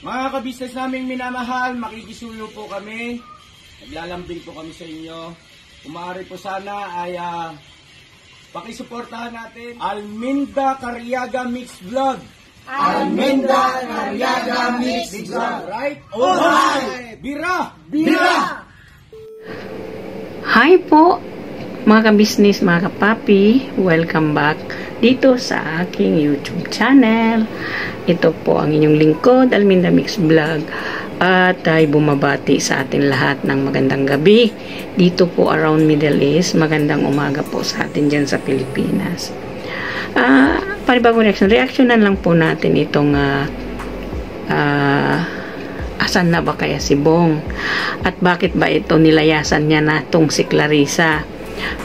Mga kabisnes naming minamahal, makikisuyo po kami. Naglalambing po kami sa inyo. Kung maaari po sana ay pakisuportahan natin Alminda Cariaga Mix Vlog. Alminda Cariaga Mix Vlog. Right? Alright! Bira! Bira! Hi po mga kabisnes, mga kapapi. Welcome back dito sa aking YouTube channel. Ito po ang inyong lingkod, Alminda Mix Vlog. At ay bumabati sa atin lahat ng magandang gabi. Dito po around Middle East. Magandang umaga po sa atin dyan sa Pilipinas. Panibagong reaction. Reactionan lang po natin itong asan na ba kaya si Bong? At bakit ba ito nilayasan niya na itong si Clarissa?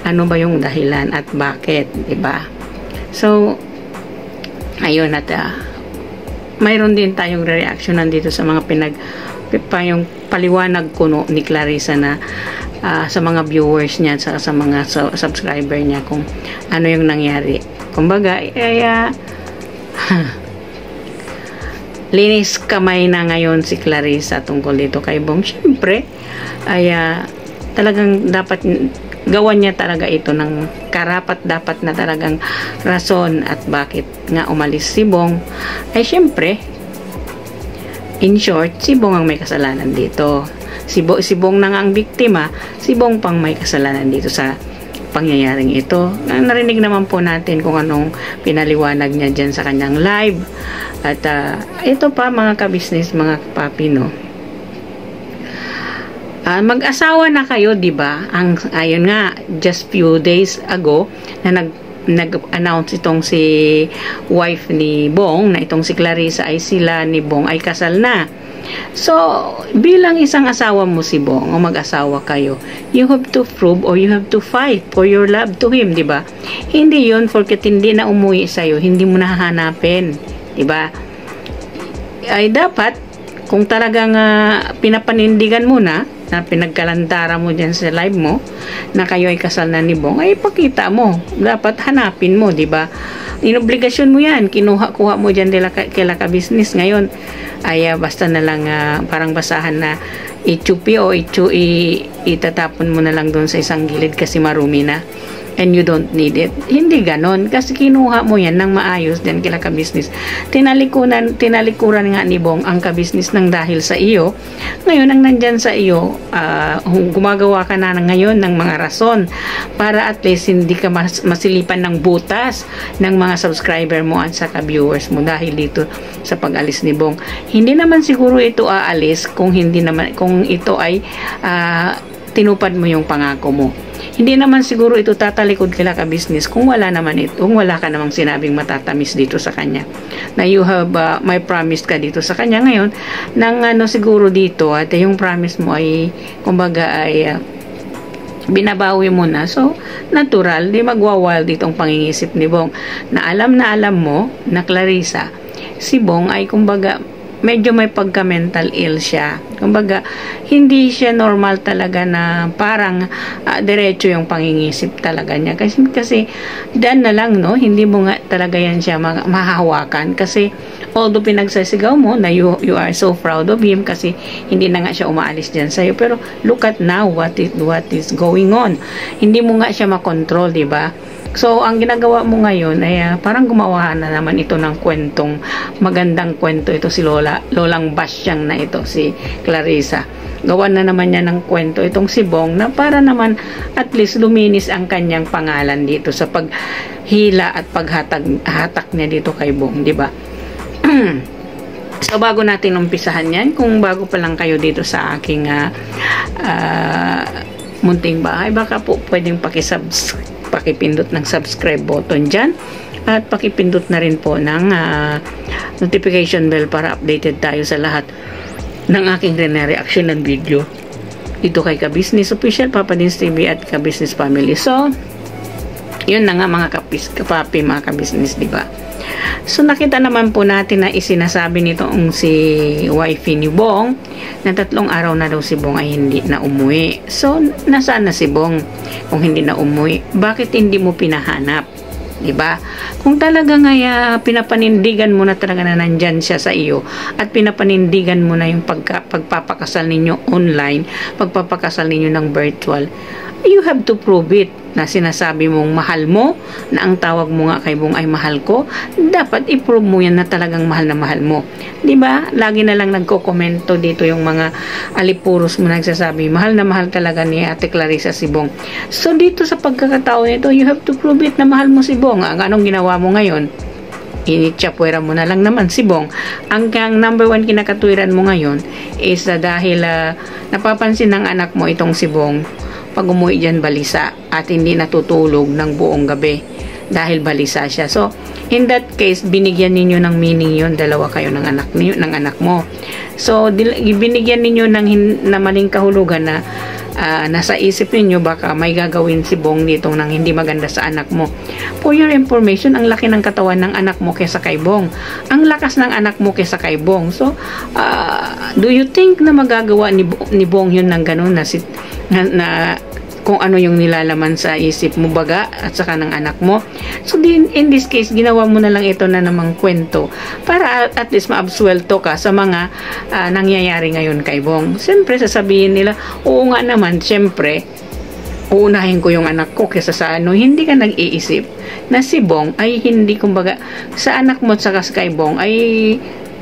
Ano ba yung dahilan at bakit? Diba? So, ayun at mayroon din tayong reaction nandito sa mga yung paliwanag kuno ni Clarissa na sa mga viewers niya sa mga subscriber niya kung ano yung nangyari. Kumbaga, linis kamay na ngayon si Clarissa tungkol dito kay Bong. Siyempre, talagang dapat gawan niya talaga ito ng karapat-dapat na talagang rason at bakit nga umalis si Bong. Ay siyempre, in short, si Bong ang may kasalanan dito. Si Bong na nga ang biktima, si Bong pang may kasalanan dito sa pangyayaring ito. Narinig naman po natin kung anong pinaliwanag niya dyan sa kanyang live. At ito pa mga kabisnes, mga kapapi, no? Mag-asawa na kayo, di ba? Ayun nga, just few days ago na nag-announce itong si wife ni Bong na itong si Clarissa ay sila ni Bong ay kasal na. So, bilang isang asawa mo si Bong o mag-asawa kayo, you have to prove or you have to fight for your love to him, di ba? Hindi yun, porket hindi na umuwi sa'yo, hindi mo nahahanapin, di ba? Ay dapat, kung talagang pinapanindigan mo na pinagkalantara mo dyan sa live mo, na kayo ay kasal na ni Bong, ay ipakita mo. Dapat hanapin mo, di ba? Inobligasyon mo yan. Kinuha-kuha mo dyan kila ka-business. Ngayon, ay basta na lang parang basahan na ichupi o itatapon mo na lang doon sa isang gilid kasi marumi na. And you don't need it. Hindi ganon. Kasi kinuha mo yan ng maayos din kila ka-business. Tinalikuran nga ni Bong ang ka-business ng dahil sa iyo. Ngayon, ang nandyan sa iyo, gumagawa ka na ngayon ng mga rason para at least hindi ka masilipan ng butas ng mga subscriber mo at saka viewers mo dahil dito sa pag-alis ni Bong. Hindi naman siguro ito aalis kung ito ay tinupad mo yung pangako mo. Hindi naman siguro ito tatalikod kila ka-business kung wala ka namang sinabing matatamis dito sa kanya. Na you have, may promise ka dito sa kanya ngayon, nang siguro dito, at yung promise mo ay, kumbaga ay, binabawi mo na. So, natural, di magwawild ditong pangingisip ni Bong. Na alam mo, na Clarissa, si Bong ay, kumbaga, medyo may pagka-mental ill siya. Kumbaga, hindi siya normal talaga na parang diretso yung pangingisip talaga niya. Kasi daan na lang, no? Hindi mo nga talaga yan siya mahahawakan. Kasi, although pinagsasigaw mo na you are so proud of him kasi hindi na nga siya umaalis dyan sa'yo. Pero, look at now what is going on. Hindi mo nga siya makontrol, di ba? So, ang ginagawa mo ngayon ay parang gumawa na naman ito ng magandang kwento ito si Lolang Basyang na ito, si Clarissa. Gawa na naman niya ng kwento itong si Bong na para naman at least luminis ang kanyang pangalan dito sa paghila at paghatak niya dito kay Bong, di ba? So, bago natin umpisahan yan, kung bago pa lang kayo dito sa aking munting bahay, baka po pwedeng pakipindot ng subscribe button dyan at pakipindot na rin po ng notification bell para updated tayo sa lahat ng aking reaction ng video dito kay Ka-Business Official, Papa Dins TV at Ka-Business Family. So, yun na nga mga kapapi, mga ka-business, diba? So, nakita naman po natin na isinasabi nitong si wifey ni Bong na 3 araw na daw si Bong ay hindi na umuwi. So, nasaan na si Bong kung hindi na umuwi? Bakit hindi mo pinahanap? 'di ba? Kung talaga nga pinapanindigan mo na talaga na nandyan siya sa iyo at pinapanindigan mo na yung pagpapakasal ninyo online, pagpapakasal ninyo ng virtual, you have to prove it na sinasabi mong mahal mo, na ang tawag mo nga kay Bong ay mahal ko, dapat i-prove mo yan na talagang mahal na mahal mo. 'Di ba? Lagi na lang nagko-komento dito yung mga alipuros mo nagsasabi, mahal na mahal talaga ni Ate Clarissa si Bong. So dito sa pagkakataon nito, you have to prove it na mahal mo si Bong. Ang anong ginawa mo ngayon? Initsapwera mo na lang naman si Bong. Ang number one kinakatwiran mo ngayon is dahil napapansin ng anak mo itong si Bong pag umuwi dyan balisa at hindi natutulog ng buong gabi dahil balisa siya. So, in that case, binigyan ninyo ng meaning yun, dalawa kayo ng anak mo. So, binigyan ninyo na maling kahulugan na nasa isip ninyo baka may gagawin si Bong dito nang hindi maganda sa anak mo. For your information, ang laki ng katawan ng anak mo kaysa kay Bong. Ang lakas ng anak mo kaysa kay Bong. So, do you think na magagawa ni Bong yun ng ganun na kung ano yung nilalaman sa isip mo baga at saka ng anak mo? So in this case, ginawa mo na lang ito na namang kwento para at least maabsuelto ka sa mga nangyayari ngayon kay Bong. Siyempre sasabihin nila, oo nga naman, siyempre uunahin ko yung anak ko kaysa sa ano. Hindi ka nag-iisip na si Bong ay hindi, kumbaga, sa anak mo at saka kay Bong ay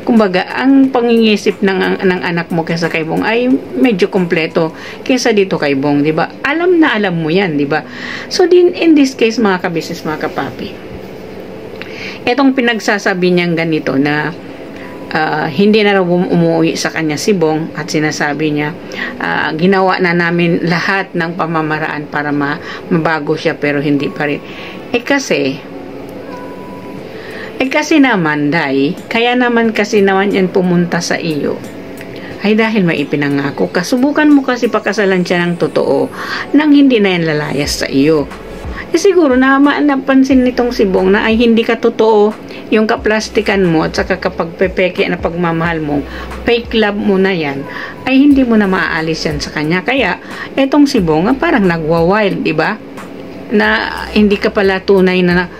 kumbaga, ang pangingisip ng anak mo kaysa kay Bong ay medyo kompleto kaysa dito kay Bong, di ba? Alam na alam mo yan, di ba? So, in this case, mga kabisnes, mga kapapi, etong pinagsasabi niyang ganito na hindi na raw umuwi sa kanya si Bong at sinasabi niya, ginawa na namin lahat ng pamamaraan para mabago siya pero hindi pa rin. Kasi naman, kaya naman kasi naman yan pumunta sa iyo ay dahil may ipinangako ka. Subukan mo kasi pakasalan siya ng totoo nang hindi na yan lalayas sa iyo. Siguro napansin nitong si Bong na ay hindi ka totoo yung kaplastikan mo at saka kapag pepeke na pagmamahal mo, fake love mo na yan, ay hindi mo na maaalis yan sa kanya. Kaya etong si Bong parang nagwa-wild, di ba? Na hindi ka pala tunay na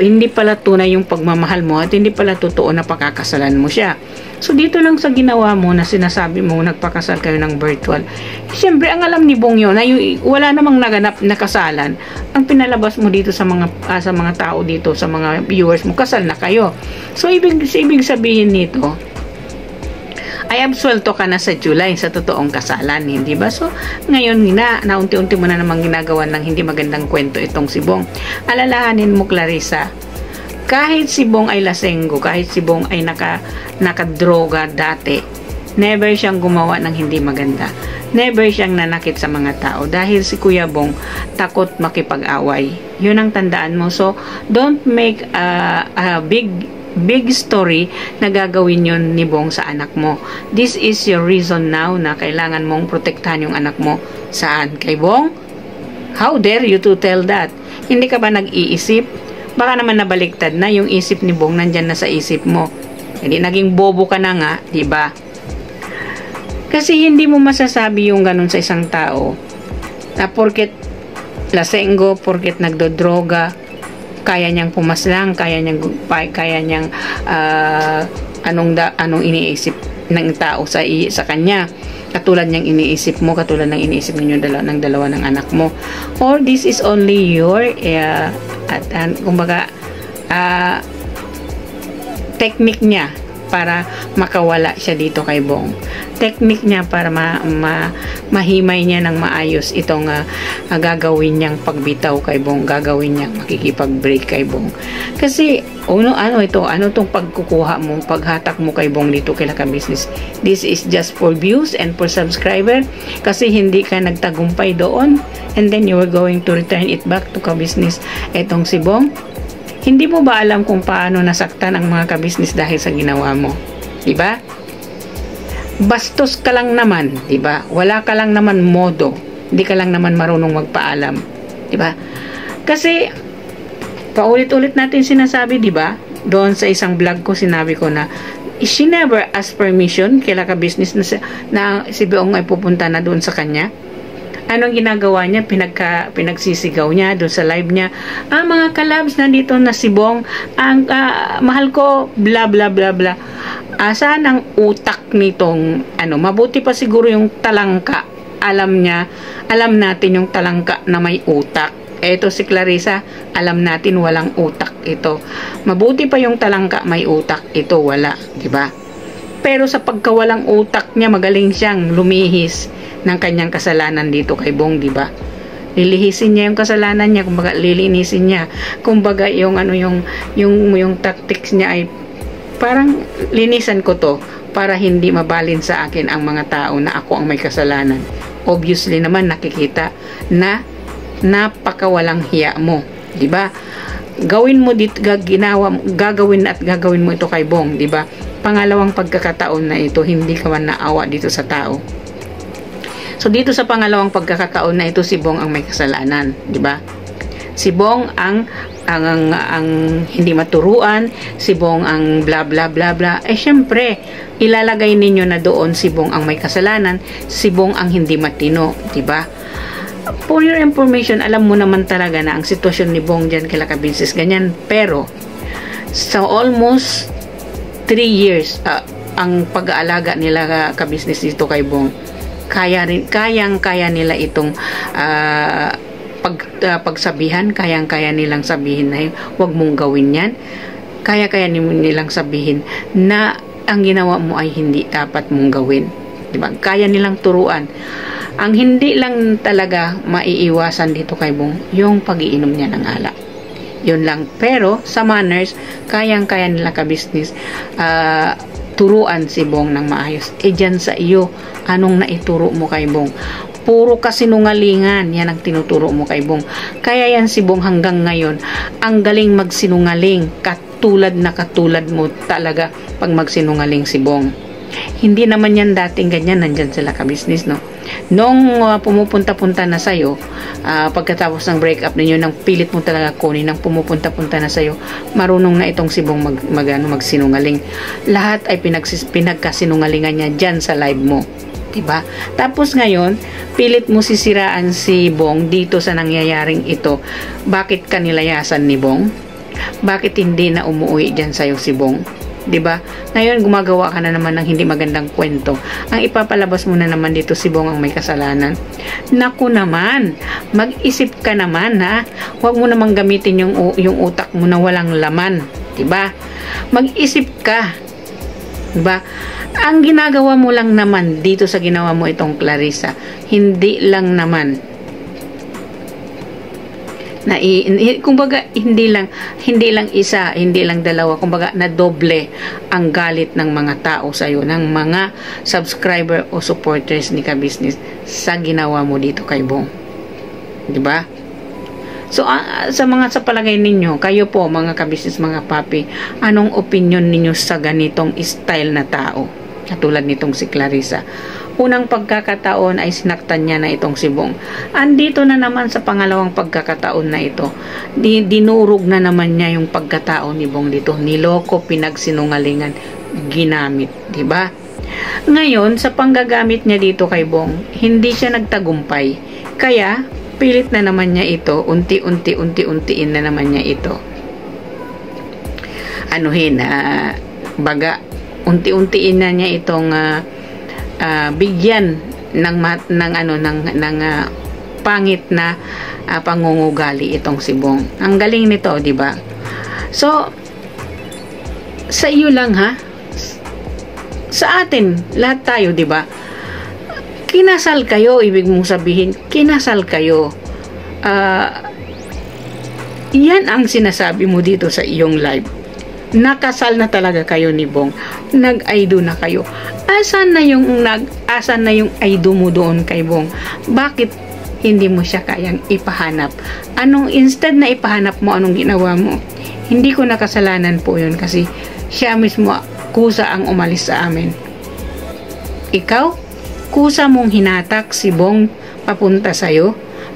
hindi pala tunay yung pagmamahal mo at hindi pala totoo na pakakasalan mo siya. So, dito lang sa ginawa mo na sinasabi mo nagpakasal kayo ng virtual. Siyempre, ang alam ni Bong yun na wala namang naganap na kasalan. Ang pinalabas mo dito sa mga tao dito, sa mga viewers mo, kasal na kayo. So, ibig sabihin nito, ay absuelto ka na sa July sa totoong kasalan, hindi ba? So, ngayon na unti-unti mo na namang ginagawa ng hindi magandang kwento itong si Bong. Alalahanin mo, Clarissa, kahit si Bong ay lasenggo, kahit si Bong ay nakadroga dati, never siyang gumawa ng hindi maganda. Never siyang nanakit sa mga tao dahil si Kuya Bong takot makipag-away. Yun ang tandaan mo. So, don't make a big story na gagawin yun ni Bong sa anak mo. This is your reason now na kailangan mong protektahan yung anak mo. Saan? Kay Bong? How dare you to tell that? Hindi ka ba nag-iisip? Baka naman nabaliktad na yung isip ni Bong nandyan na sa isip mo. Hindi, naging bobo ka na nga, diba? Kasi hindi mo masasabi yung ganun sa isang tao na porket lasenggo, porket nagdodroga, kaya niyang pumaslang, kaya niyang anong iniisip ng tao sa kanya. Katulad niyang iniisip mo, katulad ng iniisip ninyo ng dalawa ng anak mo. Or this is only your kumbaga technique niya para makawala siya dito kay Bong. Technique niya para mahimay niya ng maayos itong gagawin niyang pagbitaw kay Bong, gagawin niyang makikipag-break kay Bong. Kasi ano tong pagkukuha mo, paghatak mo kay Bong dito kay Laka Business. This is just for views and for subscriber kasi hindi ka nagtagumpay doon and then you were going to return it back to Ka Business. Etong si Bong, hindi mo ba alam kung paano nasaktan ang mga ka-business dahil sa ginawa mo? Diba? Bastos ka lang naman, diba? Wala ka lang naman modo. Hindi ka lang naman marunong magpaalam. Diba? Kasi, paulit-ulit natin sinasabi, diba? Doon sa isang vlog ko, sinabi ko na she never asked permission kay Ka Business na si Bong ay pupunta na doon sa kanya. Anong ginagawa niya? Pinagsisigaw niya doon sa live niya. Mga kalabs, nandito na si Bong. Ang mahal ko, bla bla bla bla. Saan ang utak nitong, mabuti pa siguro yung talangka. Alam natin yung talangka na may utak. Eto si Clarissa, alam natin walang utak ito. Mabuti pa yung talangka may utak, ito wala, di ba? Pero sa pagkawalang utak niya, magaling siyang lumihis ng kanyang kasalanan dito kay Bong, di ba? Lilihisin niya yung kasalanan niya, kumbaga lilinisin niya. Kumbaga yung tactics niya ay parang linisan ko to para hindi mabalin sa akin ang mga tao na ako ang may kasalanan. Obviously naman nakikita na napakawalang hiya mo, di ba? Gagawin mo mo ito kay Bong, di ba? Pangalawang pagkakataon na ito, hindi ka man naawa dito sa tao. So dito sa pangalawang pagkakataon na ito, si Bong ang may kasalanan, di ba? Si Bong ang hindi maturuan, si Bong ang bla bla bla bla. Syempre, ilalagay ninyo na doon si Bong ang may kasalanan, si Bong ang hindi matino, di ba? For your information, alam mo naman talaga na ang sitwasyon ni Bong dyan kila Kabinsis ganyan. Pero sa almost 3 years ang pag-aalaga nila ka-business dito kay Bong, kayang-kaya nila itong pagsabihan, kayang-kaya nilang sabihin na huwag mong gawin yan, kaya-kaya nilang sabihin na ang ginawa mo ay hindi dapat mong gawin, diba? Kaya nilang turuan. Ang hindi lang talaga maiiwasan dito kay Bong, yung pag-iinom niya ng alak. Yun lang. Pero sa manners, kayang-kaya nila ka-business turuan si Bong ng maayos. Dyan sa iyo, anong naituro mo kay Bong? Puro kasinungalingan, yan ang tinuturo mo kay Bong. Kaya yan si Bong hanggang ngayon, ang galing magsinungaling, katulad mo talaga pag magsinungaling si Bong. Hindi naman yan dating ganyan, nandyan sila ka-business, no? Nung pumupunta-punta na sa'yo, pagkatapos ng breakup ninyo, nang pilit mo talaga kunin, nang pumupunta-punta na sa'yo, marunong na itong si Bong magsinungaling. Lahat ay pinagkasinungalingan niya dyan sa live mo. Diba? Tapos ngayon, pilit mo sisiraan si Bong dito sa nangyayaring ito. Bakit ka nilayasan ni Bong? Bakit hindi na umuwi dyan sa'yo si Bong? Diba? Ngayon, gumagawa ka na naman ng hindi magandang kwento. Ang ipapalabas mo na naman dito si Bong ang may kasalanan. Naku naman, mag-isip ka naman, ha? Huwag mo namang gamitin yung utak mo na walang laman. Diba? Mag-isip ka. Diba? Ang ginagawa mo lang naman dito sa ginawa mo itong Clarissa, hindi lang naman kumbaga hindi lang isa, hindi lang dalawa, kumbaga na doble ang galit ng mga tao sa iyo, ng mga subscriber o supporters ni ka-business sa ginawa mo dito kay Bong. 'Di ba? So sa palagay ninyo, kayo po mga ka-business, mga papi, anong opinion ninyo sa ganitong style na tao? Katulad nitong si Clarissa. Unang pagkakataon ay sinaktan niya na itong si Bong. Andito na naman sa pangalawang pagkakataon na ito. Dinurog na naman niya yung pagkatao ni Bong dito. Niloko, pinagsinungalingan, ginamit. Diba? Ngayon, sa panggagamit niya dito kay Bong, hindi siya nagtagumpay. Kaya, pilit na naman niya ito. Unti-untiin na naman niya ito. Unti-untiin na niya itong bigyan ng pangit na pangungugali itong si Bong. Ang galing nito, di ba? So sa iyo lang, ha? Sa atin, lahat tayo, di ba? Kinasal kayo, ibig mong sabihin, kinasal kayo. Yan ang sinasabi mo dito sa iyong live. Nakasal na talaga kayo ni Bong. Nag-aido na kayo. Asan na yung aido mo doon kay Bong? Bakit hindi mo siya kayang ipahanap? Instead na ipahanap mo, anong ginawa mo? Hindi ko nakasalanan po yun kasi siya mismo kusa ang umalis sa amin. Ikaw, kusa mong hinatak si Bong papunta sa'yo.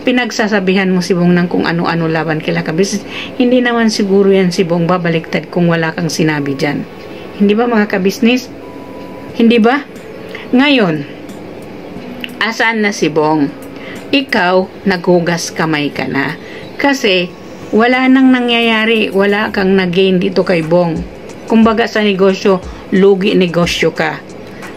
Pinagsasabihan mo si Bong ng kung ano-ano laban kila ka-business. Hindi naman siguro yan si Bong babaliktad kung wala kang sinabi dyan. Hindi ba mga ka-business? Hindi ba? Ngayon, asaan na si Bong? ikaw naghugas kamay ka na. Kasi wala nang nangyayari, wala kang nag-gain dito kay Bong. Kumbaga sa negosyo, lugi negosyo ka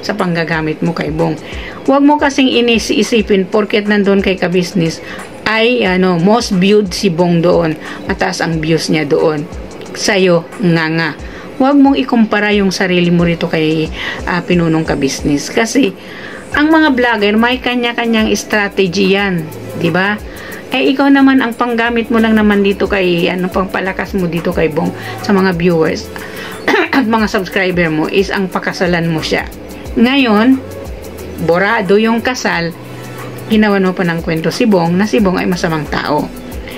sa panggagamit mo kay Bong. Huwag mo kasing isipin porket nandun kay ka-business ay most viewed si Bong doon. Mataas ang views niya doon. Sa'yo, nga. Huwag mong ikumpara yung sarili mo rito kay pinunong ka-business. Kasi ang mga vlogger may kanya-kanyang strategy yan. Diba? Ikaw naman ang panggamit mo lang naman dito kay pangpalakas mo dito kay Bong sa mga viewers at mga subscriber mo is ang pakasalan mo siya. Ngayon, borado yung kasal, ginawa mo pa ng kwento si Bong na si Bong ay masamang tao.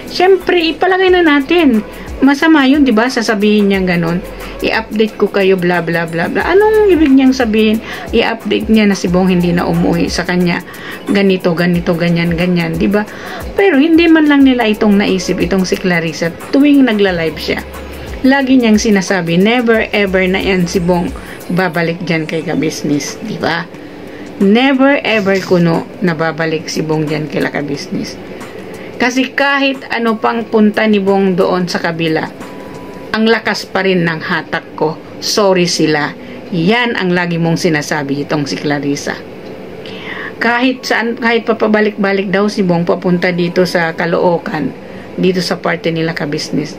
Siyempre, ipalagay na natin. Masama yun, di ba? Sasabihin niyang ganun. I-update ko kayo, bla bla bla bla. Anong ibig niyang sabihin? I-update niya na si Bong hindi na umuwi sa kanya. Ganito, ganyan, di ba? Pero hindi man lang nila itong naisip, itong si Clarissa, tuwing nagla-live siya. Lagi niyang sinasabi, never ever na yan si Bong babalik dyan kay ka-business, di ba? Never ever kuno na babalik si Bong dyan kay ka-business. Kasi kahit ano pang punta ni Bong doon sa kabila, ang lakas pa rin ng hatak ko. Sorry sila. Yan ang lagi mong sinasabi itong si Clarissa. Kahit papabalik-balik daw si Bong papunta dito sa Caloocan, dito sa parte nila ka-business,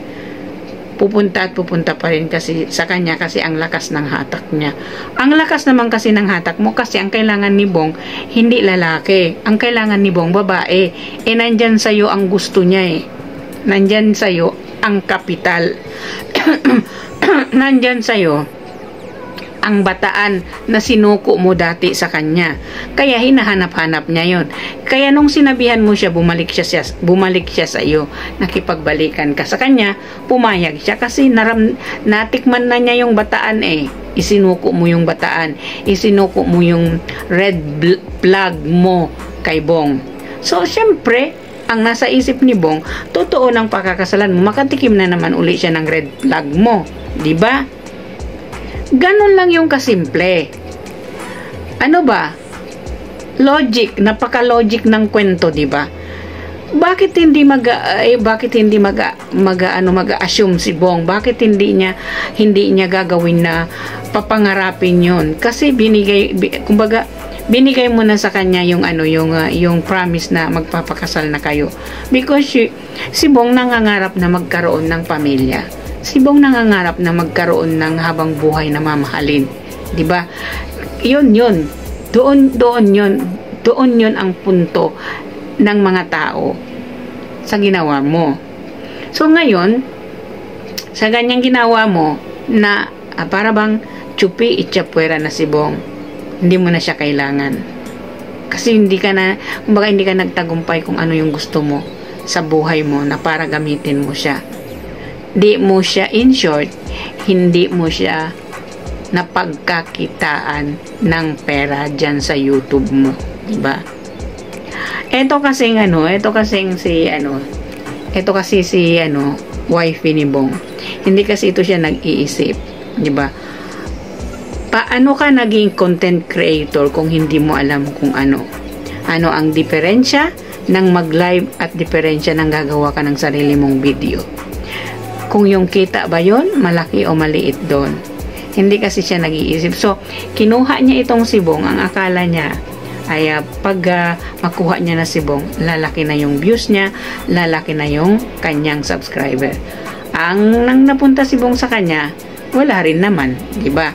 pupunta pa rin kasi sa kanya kasi ang lakas ng hatak niya. Ang lakas naman kasi ng hatak mo kasi ang kailangan ni Bong hindi lalaki. Ang kailangan ni Bong babae. Nandyan sa'yo ang gusto niya Nandyan sa'yo ang kapital. Nandyan sa'yo ang bataan na sinuko mo dati sa kanya. Kaya hinahanap-hanap niya yon. Kaya nung sinabihan mo siya, bumalik siya sa iyo. Nakipagbalikan ka sa kanya, pumayag siya kasi natikman na niya yung bataan Isinuko mo yung bataan. Isinuko mo yung red flag mo kay Bong. So, syempre, ang nasa isip ni Bong, totoo ng pakakasalan mo, makatikim na naman uli siya ng red flag mo. Diba? Ganon lang yung kasimple. Ano ba? Logic, napaka-logic ng kwento, di ba? Bakit hindi mag-assume si Bong? Bakit hindi niya gagawin na papangarapin 'yon? Kasi binigay mo na sa kanya yung promise na magpapakasal na kayo. Because si Bong nangangarap na magkaroon ng pamilya. Si Bong nangangarap na magkaroon ng habang buhay na mamahalin. 'Di ba? Yun. Doon yun ang punto ng mga tao sa ginawa mo. So ngayon, sa ganyang ginawa mo na para bang chupi itchapwera na si Bong, hindi mo na siya kailangan. Kasi hindi ka nagtagumpay kung ano yung gusto mo sa buhay mo na para gamitin mo siya. In short, hindi mo siya napagkakitaan ng pera dyan sa YouTube mo, diba? Ito kasi si wife ni Bong. Hindi kasi ito siya nag-iisip, diba? Paano ka naging content creator kung hindi mo alam kung ano ang diferensya ng mag-live at diferensya ng gagawa ka ng sarili mong video? Kung yung kita ba yon, malaki o maliit doon. Hindi kasi siya nag-iisip. So, kinuha niya itong si Bong. Ang akala niya ay pag makuha niya na si Bong, lalaki na yung views niya, lalaki na yung kanyang subscriber. Nang napunta si Bong sa kanya, wala rin naman, di ba?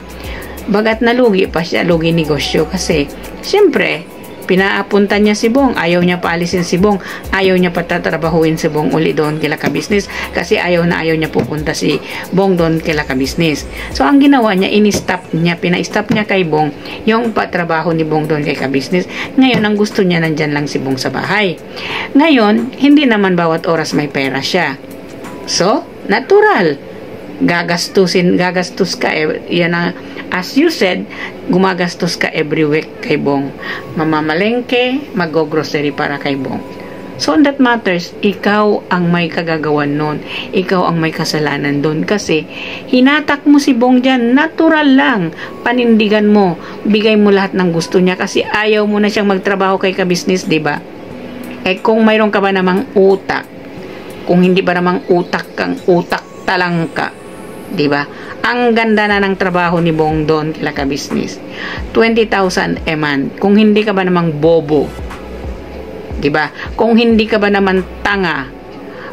Bagat nalugi pa siya, lugi negosyo kasi siyempre pinaapunta niya si Bong, ayaw niya paalisin si Bong, ayaw niya patatrabahuin si Bong uli doon kila ka-business kasi ayaw niya pupunta si Bong doon kila ka-business. So ang ginawa niya, pina-stop niya kay Bong yung patrabaho ni Bong doon kay ka-business. Ngayon ang gusto niya, nandyan lang si Bong sa bahay. Ngayon, hindi naman bawat oras may pera siya. So, natural. Gagastos ka, as you said, gumagastos ka every week kay Bong. Mamamalengke, mag-grocery para kay Bong. So, on that matters, ikaw ang may kagagawan nun. Ikaw ang may kasalanan dun. Kasi, hinatak mo si Bong dyan. Natural lang. Panindigan mo. Bigay mo lahat ng gusto niya. Kasi ayaw mo na siyang magtrabaho kay ka-business, diba? Eh kung mayroon ka ba namang utak, kung hindi ba namang utak kang utak talangka, di ba? Ang ganda na ng trabaho ni Bong doon kila ka-business. 20,000 a month. Kung hindi ka ba namang bobo, di ba? Kung hindi ka ba naman tanga,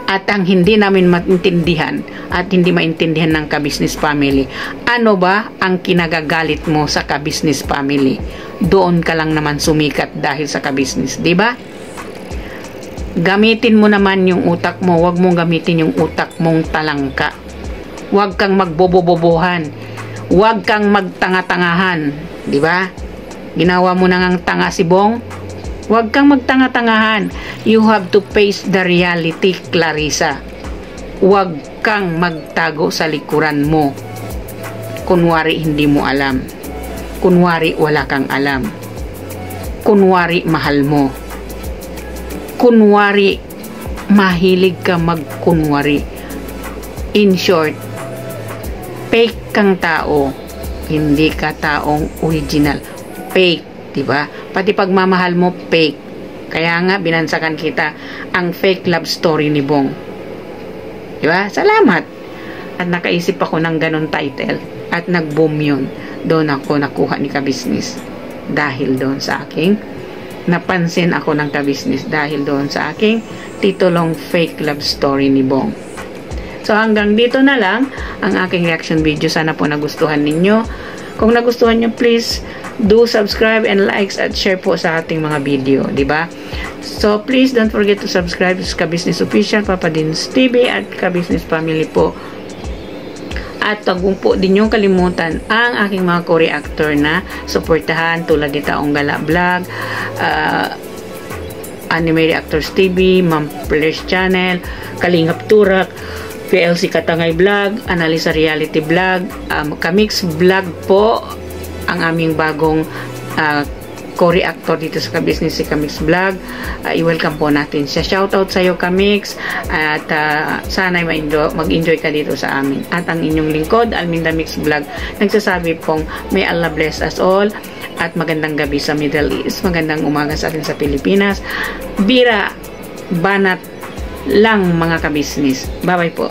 at ang hindi namin maintindihan at hindi maintindihan ng ka-business family, ano ba ang kinagagalit mo sa ka-business family? Doon ka lang naman sumikat dahil sa ka-business, di ba? Gamitin mo naman yung utak mo, wag mong gamitin yung utak mong talangka. Wag kang magbobobobohan, wag kang magtanga-tangahan, di ba? Ginawa mo na ngang tanga si Bong. Huwag kang magtanga-tangahan. You have to face the reality, Clarissa. Huwag kang magtago sa likuran mo. Kunwari hindi mo alam. Kunwari wala kang alam. Kunwari mahal mo. Kunwari mahilig ka magkunwari. In short, fake kang tao. Hindi ka taong original. Fake. Diba? Pati pagmamahal mo, fake. Kaya nga, binansakan kita ang fake love story ni Bong. Diba? Salamat. At nakaisip ako ng ganun title. At nag-boom yun. Doon ako nakuha ni ka-business. Dahil doon sa aking napansin ako ng ka-business. Dahil doon sa aking titulong fake love story ni Bong. So hanggang dito na lang ang aking reaction video. Sana po nagustuhan ninyo. Kung nagustuhan nyo, please do subscribe and likes at share po sa ating mga video, di ba? So please don't forget to subscribe sa Ka-Business Official, Papa Dins TV at Ka-Business Family po. At wag po din yung kalimutan ang aking mga co-reactor na suportahan tulad ni Taong Gala Vlog, Anime Reactors TV, Ma'am Players Channel, Kalingap Turak, PLC Katangay Vlog, Analisa Reality Vlog, Kamix Vlog po ang aming bagong co-reactor dito sa Ka-Business, si Kamix Vlog. I-welcome po natin siya. Shoutout sa iyo, Kamix, at sana mag-enjoy ka dito sa amin. At ang inyong lingkod, Alminda Mix Vlog, nagsasabi pong may Allah bless us all at magandang gabi sa Middle East, magandang umaga sa atin sa Pilipinas. Bira, banat lang mga ka-business. Bye-bye po.